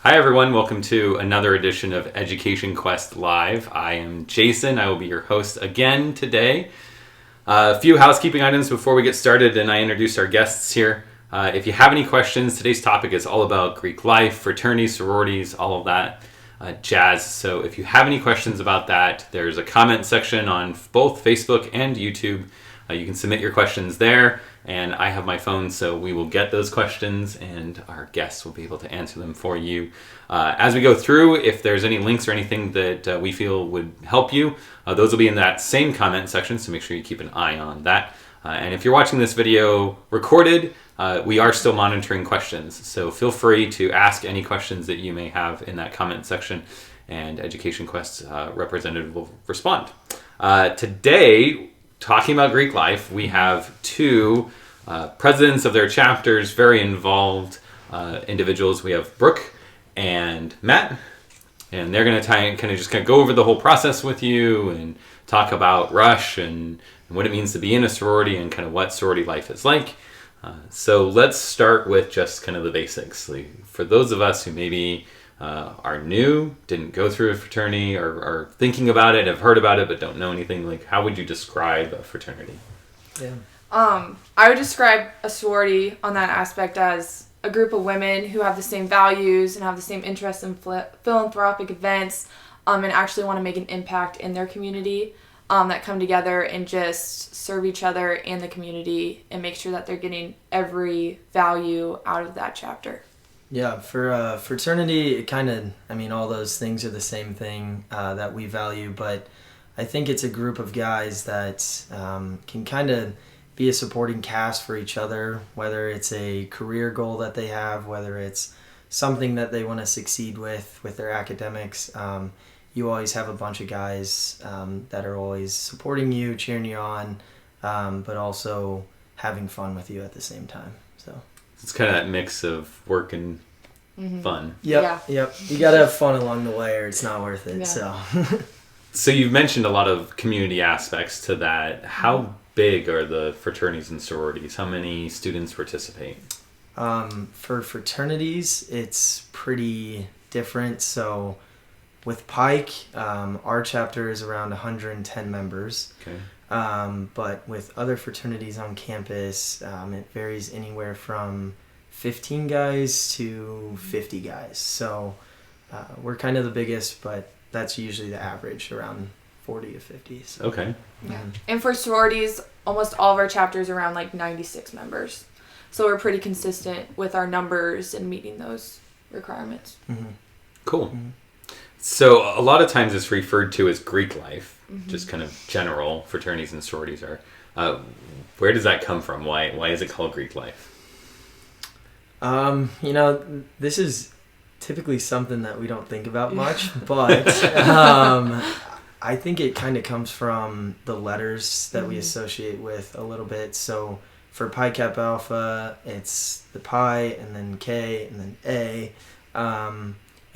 Hi everyone, welcome to another edition of EducationQuest Live. I am Jason, I will be your host again today. A few housekeeping items before we get started and I introduce our guests here. If you have any questions, today's topic is all about Greek life, fraternities, sororities, all of that jazz. So if you have any questions about that, there's a comment section on both Facebook and YouTube. You can submit your questions there, and I have my phone, so we will get those questions, and our guests will be able to answer them for you. As we go through, if there's any links or anything that we feel would help you, those will be in that same comment section, so make sure you keep an eye on that. And if you're watching this video recorded, we are still monitoring questions, so feel free to ask any questions that you may have in that comment section, and EducationQuest representative will respond. Today, talking about Greek life, we have two presidents of their chapters, very involved individuals. We have Brooke and Matt, and they're going to kind of go over the whole process with you and talk about Rush and what it means to be in a sorority and kind of what sorority life is like. So let's start with just kind of the basics. Like, for those of us who maybe are new, didn't go through a fraternity, or are thinking about it, have heard about it, but don't know anything, like, how would you describe a fraternity? Yeah. I would describe a sorority on that aspect as a group of women who have the same values and have the same interests in philanthropic events, and actually want to make an impact in their community, that come together and just serve each other and the community and make sure that they're getting every value out of that chapter. Yeah, for fraternity, it kind of, all those things are the same thing that we value, but I think it's a group of guys that can kind of be a supporting cast for each other, whether it's a career goal that they have, whether it's something that they want to succeed with their academics. You always have a bunch of guys that are always supporting you, cheering you on, but also having fun with you at the same time. So it's kind of that mix of work and fun. Yep. You gotta have fun along the way, or it's not worth it. Yeah. So you've mentioned a lot of community aspects to that. How big are the fraternities and sororities? How many students participate? For fraternities, it's pretty different. So with Pike, our chapter is around 110 members. Okay. But with other fraternities on campus, it varies anywhere from 15 guys to 50 guys. So we're kind of the biggest, but that's usually the average, around 40 to 50. So. Okay. Yeah. And for sororities, almost all of our chapters are around 96 members. So we're pretty consistent with our numbers and meeting those requirements. Mm-hmm. Cool. Mm-hmm. So a lot of times it's referred to as Greek life, just kind of general fraternities and sororities are. Where does that come from? Why is it called Greek life? This is typically something that we don't think about much, but I think it kind of comes from the letters that we associate with a little bit. So for Pi Kappa Alpha, it's the Pi and then K and then A.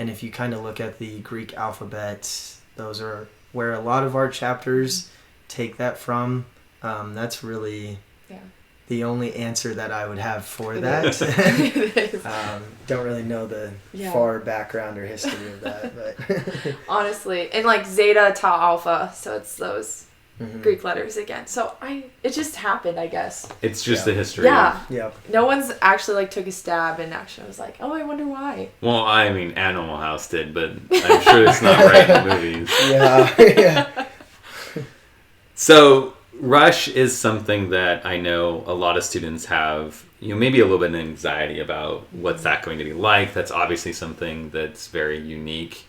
And if you kind of look at the Greek alphabet, those are where a lot of our chapters take that from. That's really the only answer that I would have for that. Don't really know the far background or history of that, but honestly, and Zeta, Tau, Alpha, so it's those Greek letters again. So it just happened, I guess. It's just the history. Yeah. Yep. No one's actually took a stab and actually was like, oh, I wonder why. Well, Animal House did, but I'm sure it's not right in the movies. Yeah. So Rush is something that I know a lot of students have, maybe a little bit of anxiety about what's that going to be like. That's obviously something that's very unique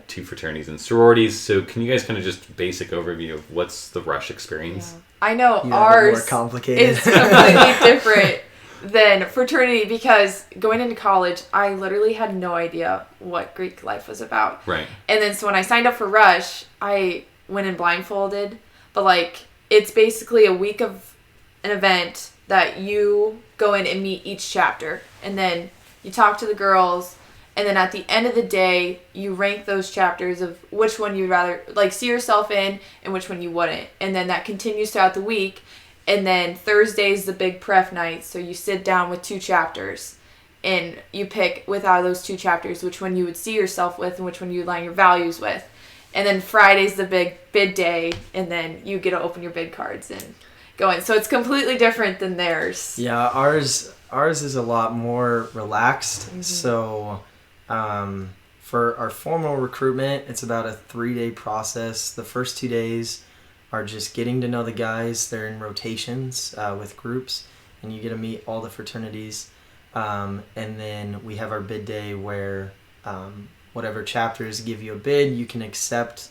to fraternities and sororities. So can you guys kind of just basic overview of what's the Rush experience? Yeah. I know ours more complicated. is completely different than fraternity, because going into college, I literally had no idea what Greek life was about. Right. And then so when I signed up for Rush, I went in blindfolded, but it's basically a week of an event that you go in and meet each chapter, and then you talk to the girls. And then at the end of the day, you rank those chapters of which one you'd rather see yourself in and which one you wouldn't. And then that continues throughout the week. And then Thursday's the big pref night. So you sit down with 2 chapters and you pick out of those 2 chapters which one you would see yourself with and which one you align your values with. And then Friday's the big bid day, and then you get to open your bid cards and go in. So it's completely different than theirs. Yeah, ours is a lot more relaxed. Mm-hmm. So for our formal recruitment, it's about a 3-day process. The first 2 days are just getting to know the guys. They're in rotations with groups, and you get to meet all the fraternities. And then we have our bid day where whatever chapters give you a bid, you can accept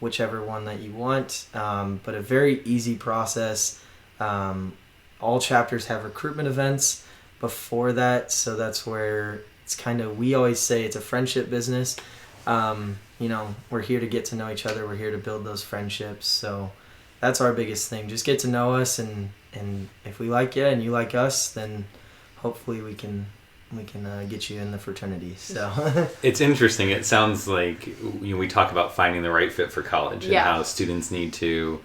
whichever one that you want. But a very easy process. All chapters have recruitment events before that, so that's where it's kind of, we always say it's a friendship business. We're here to get to know each other. We're here to build those friendships. So that's our biggest thing. Just get to know us, and if we like you and you like us, then hopefully we can get you in the fraternity. So it's interesting. It sounds like we talk about finding the right fit for college and how students need to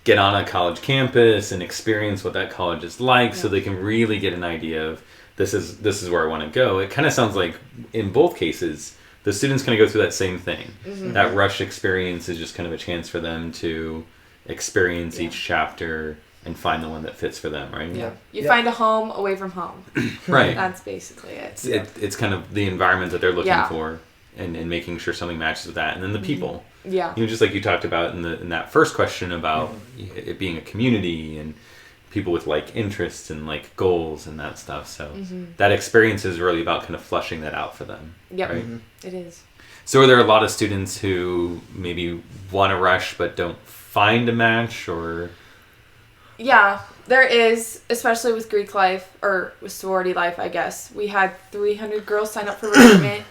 get on a college campus and experience what that college is like, so they can really get an idea of this is where I want to go. It kind of sounds like in both cases the students kind of go through that same thing. Mm-hmm. That rush experience is just kind of a chance for them to experience each chapter and find the one that fits for them, right? Yeah. You find a home away from home. Right. That's basically it. It's kind of the environment that they're looking for, and making sure something matches with that. And then the people. Yeah. Just like you talked about in that first question about it being a community and people with like interests and like goals and that stuff. So that experience is really about kind of flushing that out for them. Yep. Right? It is. So are there a lot of students who maybe want to rush but don't find a match, or? Yeah, there is, especially with Greek life, or with sorority life, I guess. We had 300 girls sign up for recruitment,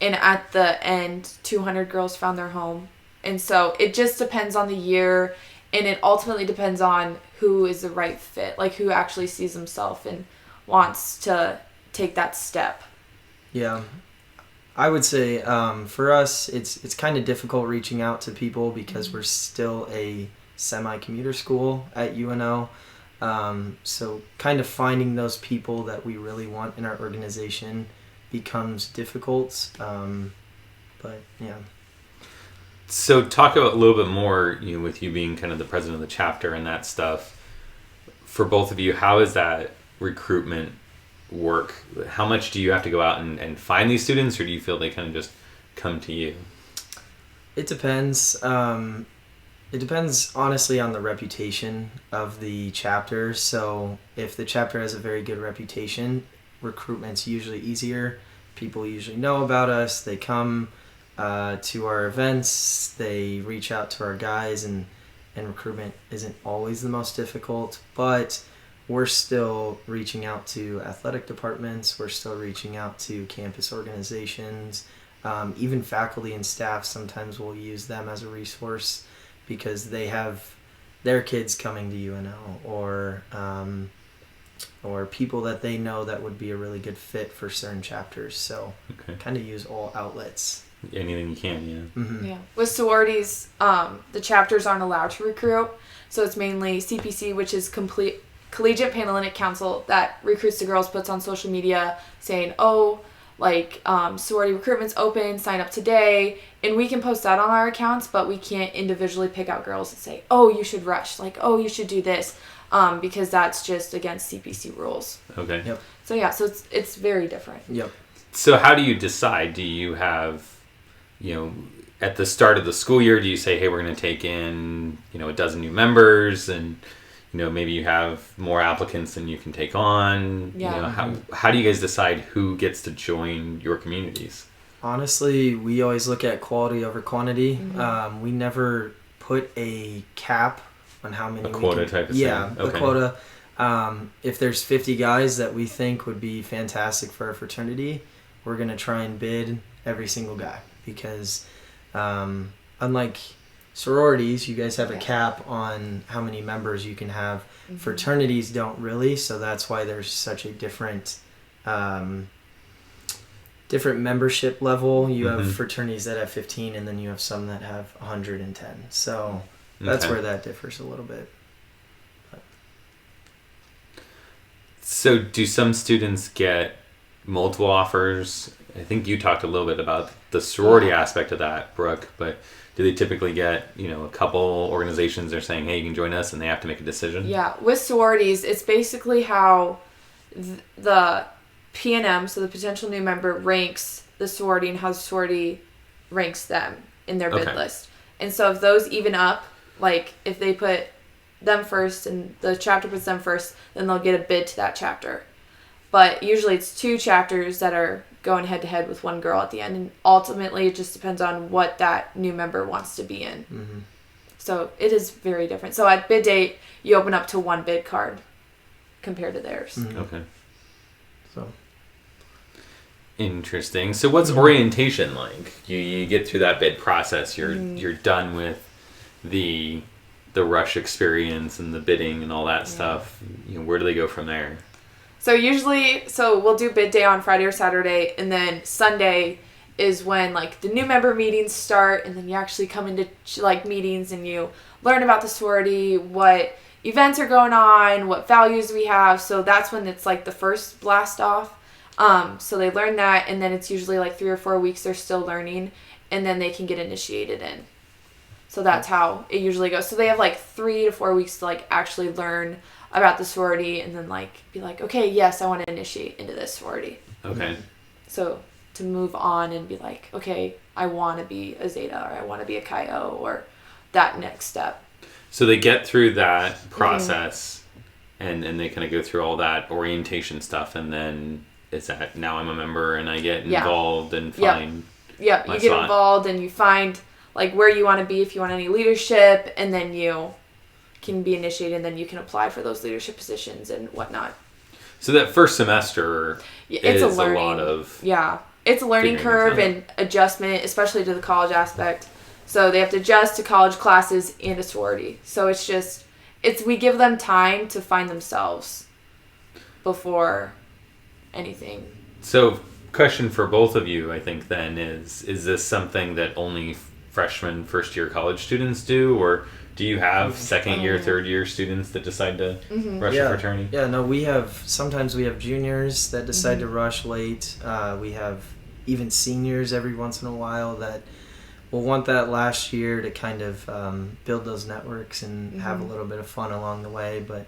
and at the end, 200 girls found their home. And so it just depends on the year, and it ultimately depends on who is the right fit, like who actually sees himself and wants to take that step. Yeah. I would say for us, it's kind of difficult reaching out to people because we're still a semi-commuter school at UNO. So kind of finding those people that we really want in our organization becomes difficult. But yeah. So talk about a little bit more, with you being kind of the president of the chapter and that stuff. For both of you, how is that recruitment work? How much do you have to go out and find these students, or do you feel they kind of just come to you? It depends. It depends honestly on the reputation of the chapter. So if the chapter has a very good reputation, recruitment's usually easier. People usually know about us. They come to our events. They reach out to our guys, and recruitment isn't always the most difficult, but we're still reaching out to athletic departments. We're still reaching out to campus organizations. Even faculty and staff, sometimes we'll use them as a resource because they have their kids coming to UNO, or people that they know that would be a really good fit for certain chapters. So kind of use all outlets. Anything you can, yeah. Mm-hmm. Yeah. With sororities, the chapters aren't allowed to recruit, so it's mainly CPC, which is Collegiate Panhellenic Council, that recruits the girls, puts on social media saying, sorority recruitment's open, sign up today, and we can post that on our accounts, but we can't individually pick out girls and say, oh, you should rush, you should do this, because that's just against CPC rules. Okay. Yep. So yeah, so it's very different. Yep. So how do you decide? Do you have, at the start of the school year, do you say, hey, we're going to take in, a dozen new members, and maybe you have more applicants than you can take on? Yeah. How do you guys decide who gets to join your communities? Honestly, we always look at quality over quantity. Mm-hmm. We never put a cap on how many. A quota type of thing. Yeah, okay. A quota. If there's 50 guys that we think would be fantastic for our fraternity, we're going to try and bid every single guy, because unlike sororities, you guys have a cap on how many members you can have. Mm-hmm. Fraternities don't really, so that's why there's such a different membership level. You have fraternities that have 15, and then you have some that have 110. So that's where that differs a little bit. So do some students get multiple offers? I think you talked a little bit about the sorority aspect of that, Brooke, but do they typically get, a couple organizations are saying, hey, you can join us, and they have to make a decision? Yeah, with sororities, it's basically how the P&M, so the potential new member, ranks the sorority and how the sorority ranks them in their bid list. And so if those even up, like if they put them first and the chapter puts them first, then they'll get a bid to that chapter. But usually it's 2 chapters that are going head to head with one girl at the end, and ultimately it just depends on what that new member wants to be in. Mm-hmm. So it is very different. So at bid date, you open up to 1 bid card compared to theirs. Mm-hmm. Okay. So interesting. So what's orientation like? You get through that bid process. You're done with the rush experience and the bidding and all that stuff. Where do they go from there? So we'll do bid day on Friday or Saturday, and then Sunday is when like the new member meetings start, and then you actually come into like meetings and you learn about the sorority, what events are going on, what values we have. So that's when it's like the first blast off. So they learn that, and then it's usually like 3 or 4 weeks they're still learning, and then they can get initiated in. So that's how it usually goes. So they have like 3 to 4 weeks to like actually learn about the sorority, and then like be like, okay, yes, I want to initiate into this sorority. Okay. So to move on and be like, okay, I want to be a Zeta, or I want to be a Chi O, or that next step. So they get through that process, and they kind of go through all that orientation stuff, and then it's that now I'm a member and I get involved and find you get involved and you find like where you want to be, if you want any leadership, and then you can be initiated, and then you can apply for those leadership positions and whatnot. So that first semester is a lot of... Yeah, it's a learning curve and adjustment, especially to the college aspect. So they have to adjust to college classes and a sorority. So we give them time to find themselves before anything. So question for both of you, I think, then is this something that only freshmen, first-year college students do, or do you have second-year, third-year students that decide to rush a fraternity? Yeah, no, sometimes we have juniors that decide to rush late. We have even seniors every once in a while that will want that last year to kind of build those networks and have a little bit of fun along the way. But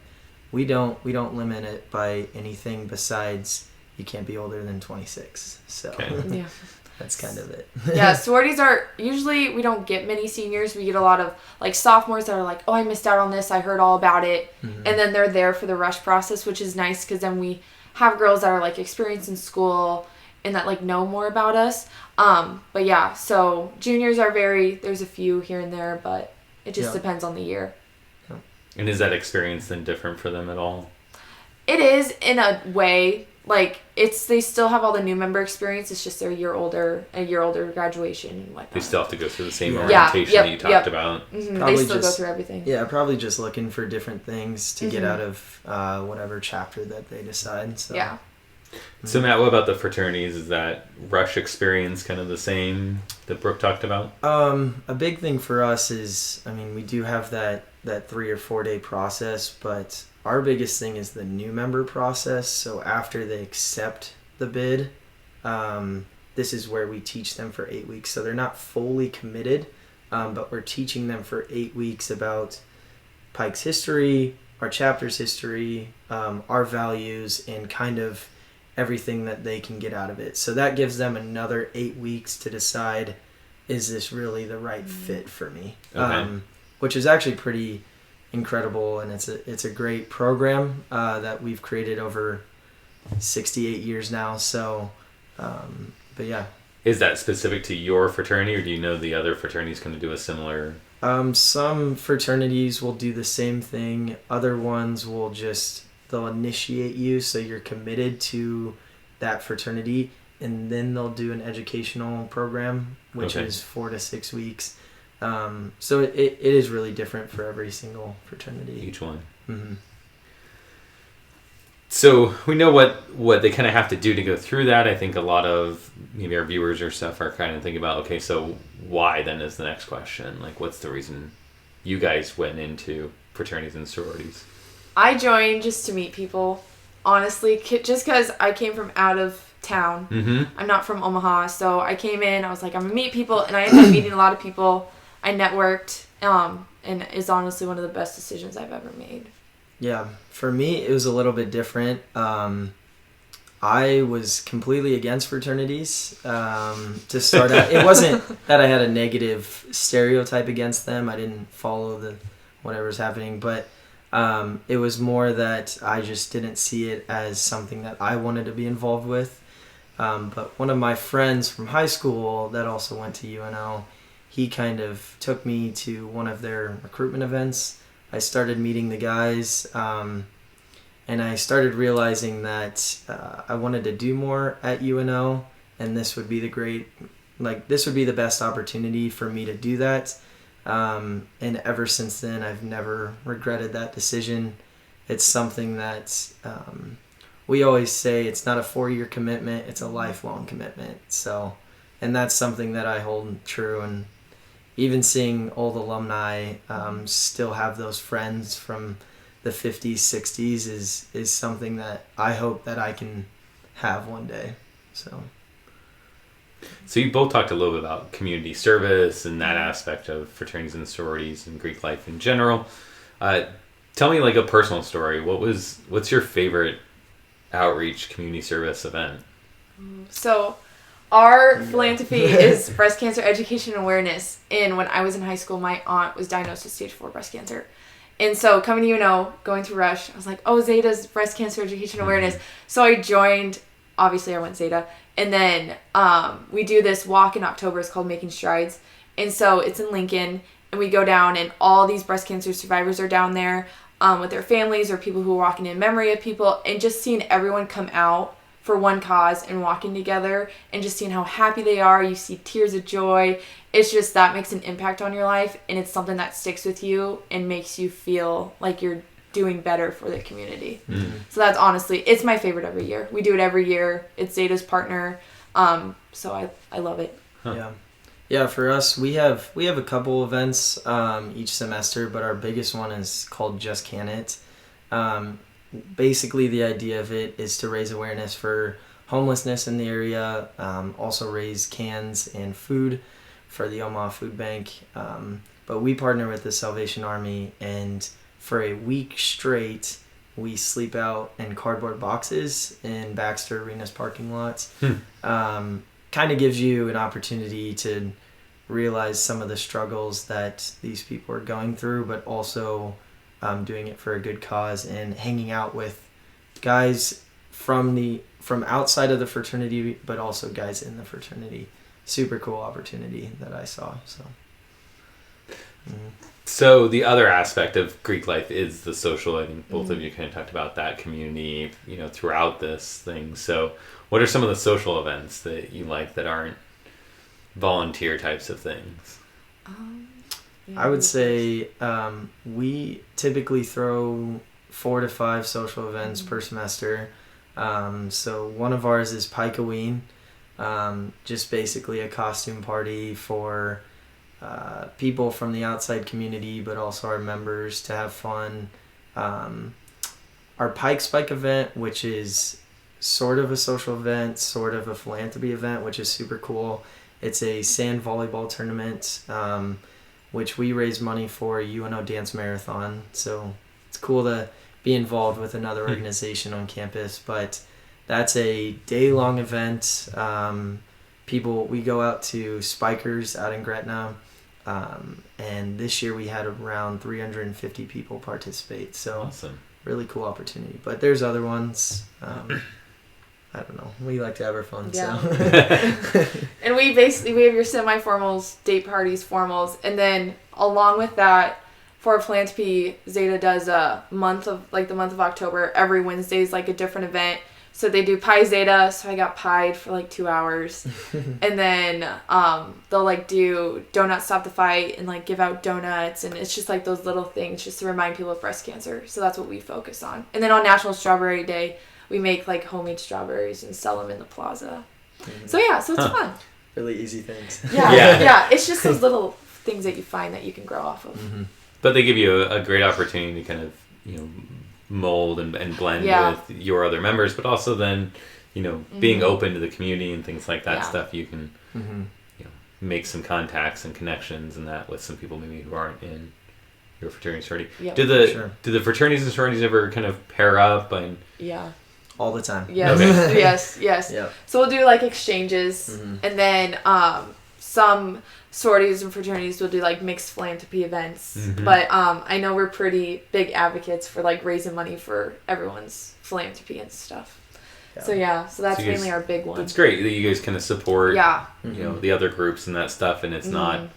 we don't limit it by anything besides you can't be older than 26. So that's kind of it. Yeah, sororities are usually, we don't get many seniors. We get a lot of like sophomores that are like, oh, I missed out on this, I heard all about it, and then they're there for the rush process, which is nice because then we have girls that are like experienced in school and that like know more about us. But yeah, so juniors are there's a few here and there, but it just depends on the year. And is that experience then different for them at all? It is in a way. Like they still have all the new member experience. It's just they're a year older graduation and whatnot. They still have to go through the same orientation that you talked about. Mm-hmm. They still go through everything. Yeah, probably just looking for different things to get out of whatever chapter that they decide. So. Yeah. So Matt, what about the fraternities? Is that rush experience kind of the same that Brooke talked about? A big thing for us is, we do have that 3 or 4 day process, but our biggest thing is the new member process. So after they accept the bid, this is where we teach them for 8 weeks. So they're not fully committed, but we're teaching them for 8 weeks about Pike's history, our chapter's history, our values, and kind of everything that they can get out of it. So that gives them another 8 weeks to decide, is this really the right fit for me? Okay. Which is actually pretty incredible, and it's a great program that we've created over 68 years now. So, but yeah. Is that specific to your fraternity, or do you know the other fraternities going to do a similar? Some fraternities will do the same thing. Other ones will they'll initiate you, so you're committed to that fraternity, and then they'll do an educational program, which is 4 to 6 weeks. So it is really different for every single fraternity. Each one. Mm-hmm. So we know what they kind of have to do to go through that. I think a lot of maybe our viewers or stuff are kind of thinking about, okay, so why then is the next question. Like, what's the reason you guys went into fraternities and sororities? I joined just to meet people, honestly, just because I came from out of town. Mm-hmm. I'm not from Omaha, so I came in, I was like, I'm gonna meet people, and I ended up meeting a lot of people. I networked, and it's honestly one of the best decisions I've ever made. Yeah, for me, it was a little bit different. I was completely against fraternities to start out. It wasn't that I had a negative stereotype against them. I didn't follow the whatever's happening, but it was more that I just didn't see it as something that I wanted to be involved with. But one of my friends from high school that also went to UNO, he kind of took me to one of their recruitment events. I started meeting the guys, and I started realizing that I wanted to do more at UNO, and this would be the best opportunity for me to do that. And ever since then, I've never regretted that decision. It's something that we always say it's not a 4-year commitment, it's a lifelong commitment. So, and that's something that I hold true. And even seeing old alumni still have those friends from the 50s, 60s is something that I hope that I can have one day. So you both talked a little bit about community service and that aspect of fraternities and sororities and Greek life in general. Tell me like a personal story. What's your favorite outreach community service event? So our philanthropy is breast cancer education awareness. And when I was in high school, my aunt was diagnosed with stage 4 breast cancer. And so coming to UNO, going through Rush, I was like, oh, Zeta's breast cancer education awareness. So I joined, obviously I went Zeta. And then we do this walk in October. It's called Making Strides. And so it's in Lincoln. And we go down and all these breast cancer survivors are down there with their families or people who are walking in memory of people. And just seeing everyone come out for one cause and walking together and just seeing how happy they are. You see tears of joy. It's just that makes an impact on your life, and it's something that sticks with you and makes you feel like you're doing better for the community. Mm-hmm. So that's honestly, it's my favorite every year. We do it every year. It's Zeta's partner. So I love it. Huh. Yeah, for us, we have a couple events each semester, but our biggest one is called Just Can It. Basically, the idea of it is to raise awareness for homelessness in the area, also raise cans and food for the Omaha Food Bank. But we partner with the Salvation Army, and for a week straight, we sleep out in cardboard boxes in Baxter Arena's parking lots. Kind of gives you an opportunity to realize some of the struggles that these people are going through, but also doing it for a good cause and hanging out with guys from outside of the fraternity, but also guys in the fraternity. Super cool opportunity that I saw. So the other aspect of Greek life is the social. I think both of you kind of talked about that community, throughout this thing. So what are some of the social events that you like that aren't volunteer types of things? I would say we typically throw 4 to 5 social events per semester. So one of ours is Pikaween, just basically a costume party for people from the outside community, but also our members to have fun. Our Pike Spike event, which is sort of a social event, sort of a philanthropy event, which is super cool. It's a sand volleyball tournament, which we raise money for a UNO dance marathon. So it's cool to be involved with another organization on campus, but that's a day-long event. We go out to Spikers out in Gretna, and this year we had around 350 people participate. So awesome. Really cool opportunity. But there's other ones. I don't know. We like to have our fun. Yeah. So. And we have your semi-formals, date parties, formals, and then along with that, for philanthropy, Zeta does the month of October. Every Wednesday is like a different event. So they do Pi Zeta, so I got pied for like 2 hours. And then they'll do Donut Stop the Fight and give out donuts, and it's just like those little things just to remind people of breast cancer. So that's what we focus on. And then on National Strawberry Day, we make homemade strawberries and sell them in the plaza. Mm-hmm. So it's fun. Really easy things. Yeah. It's just those little things that you find that you can grow off of. Mm-hmm. But they give you a great opportunity to kind of, mold and blend with your other members, but also then, being open to the community and things like that Yeah. stuff, you can Mm-hmm. make some contacts and connections and that with some people maybe who aren't in your fraternity sorority. Yep. Do the fraternities and sororities ever kind of pair up and Yeah. All the time. Yes. Okay. Yes. Yep. So we'll do like exchanges, Mhm. and then some sororities and fraternities will do like mixed philanthropy events. Mhm. But I know we're pretty big advocates for like raising money for everyone's philanthropy and stuff. Yeah. So that's So you guys- mainly our big one. it's great that you guys kind of support Yeah. the other groups and that stuff, and it's not Mhm.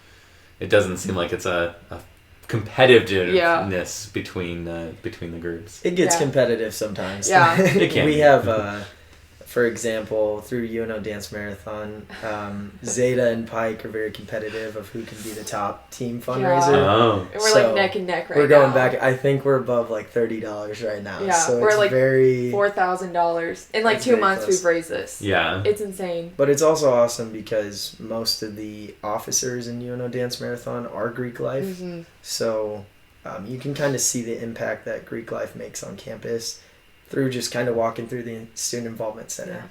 it doesn't seem like it's a competitiveness between the groups. It gets Yeah. competitive sometimes. Yeah. It can We be. have, for example, through UNO Dance Marathon, Zeta and Pike are very competitive of who can be the top team fundraiser. Oh. And we're So, like neck and neck right We're going now. back. I think we're above like $30 right now. Yeah, so we're it's like very. $4,000 in like It's 2 very months. close. We've raised this. Yeah. It's insane. But it's also awesome because most of the officers in UNO Dance Marathon are Greek life. Hmm. So you can kind of see the impact that Greek life makes on campus through just kind of walking through the Student Involvement Center.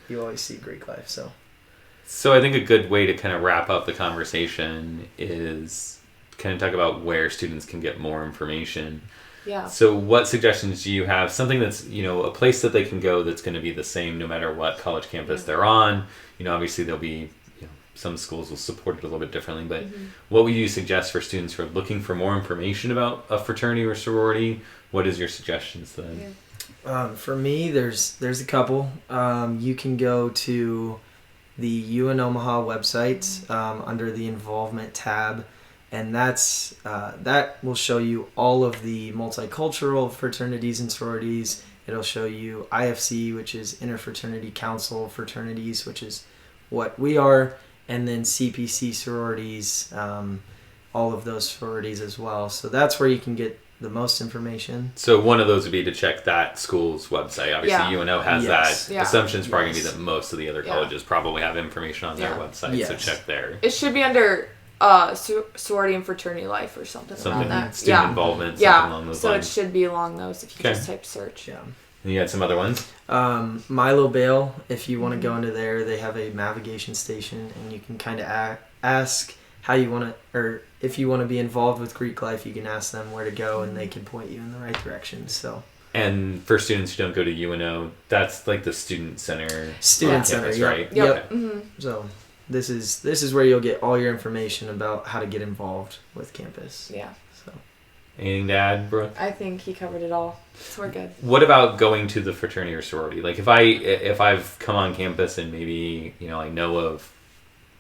Yeah. You always see Greek life. So I think a good way to kind of wrap up the conversation is kind of talk about where students can get more information. Yeah. So what suggestions do you have? Something that's, a place that they can go that's going to be the same no matter what college campus they're on. Obviously there'll be, some schools will support it a little bit differently, but what would you suggest for students who are looking for more information about a fraternity or sorority? What is your suggestions to them? Yeah. For me, there's a couple. You can go to the UN Omaha website under the Involvement tab, and that will show you all of the multicultural fraternities and sororities. It'll show you IFC, which is Interfraternity Council Fraternities, which is what we are, and then CPC sororities, all of those sororities as well. So that's where you can get the most information. So one of those would be to check that school's website. Obviously, Yeah. UNO has Yes. that. Yeah. Assumption is probably Yes. going to be that most of the other Yeah. colleges probably have information on their Yeah. website, so Yes. check there. It should be under sorority and fraternity life or something Something, around that. student Yeah. involvement, something Yeah. along those So lines. it should be along those if you Okay. just type search. Yeah. And you had some other ones? Milo Bale, if you want to go into there, they have a navigation station, and you can kind of ask how you want to, or if you want to be involved with Greek life, you can ask them where to go, and they can point you in the right direction. So And for students who don't go to UNO, that's like the student center. Student on center, campus, yep. right? Yep. Okay. Hmm. so this is where you'll get all your information about how to get involved with campus. Yeah. So Anything to add, Brooke? I think he covered it all. So we're good. What about going to the fraternity or sorority? Like if I've come on campus and maybe I know of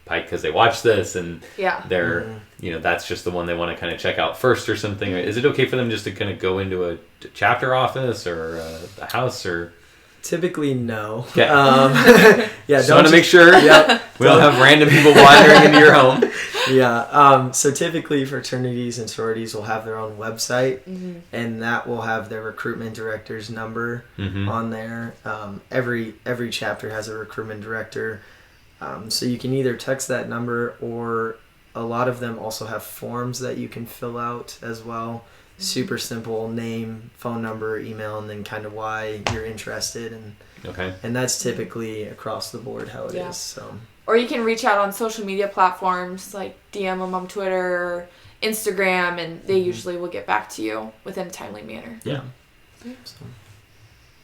Pike because they watch this and Yeah. they're that's just the one they want to kind of check out first or something. Is it okay for them just to kind of go into a chapter office or a house or? typically no. Okay. Yeah. Just want to make sure Yep. we don't have random people wandering into your home. Yeah. So typically fraternities and sororities will have their own website, Hmm. and that will have their recruitment director's number Mm-hmm. on there. Every chapter has a recruitment director, so you can either text that number, or a lot of them also have forms that you can fill out as well. Super simple: name, phone number, email, and then kind of why you're interested, Okay. and that's typically across the board how it is. Yeah. So Or you can reach out on social media platforms like DM them on Twitter or Instagram, and they usually will get back to you within a timely manner. yeah.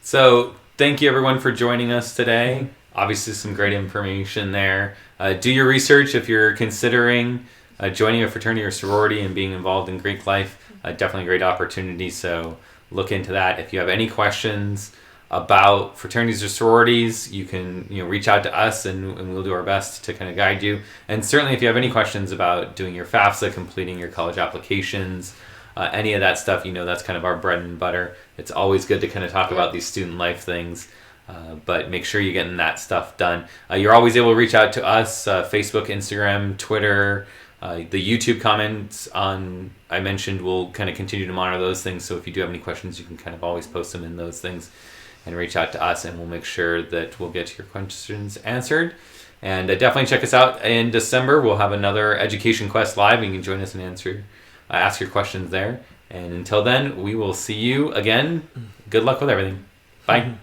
So thank you everyone for joining us today. Obviously some great information there. Do your research if you're considering joining a fraternity or sorority and being involved in Greek life. Definitely a great opportunity, so look into that. If you have any questions about fraternities or sororities, you can reach out to us and we'll do our best to kind of guide you. And certainly if you have any questions about doing your FAFSA, completing your college applications, any of that stuff, that's kind of our bread and butter. It's always good to kind of talk about these student life things, but make sure you're getting that stuff done. You're always able to reach out to us, Facebook, Instagram, Twitter. The YouTube comments I mentioned, we'll kind of continue to monitor those things. So if you do have any questions, you can kind of always post them in those things and reach out to us, and we'll make sure that we'll get your questions answered. And definitely check us out in December. We'll have another Education Quest live. You can join us and ask your questions there. And until then, we will see you again. Good luck with everything. Bye.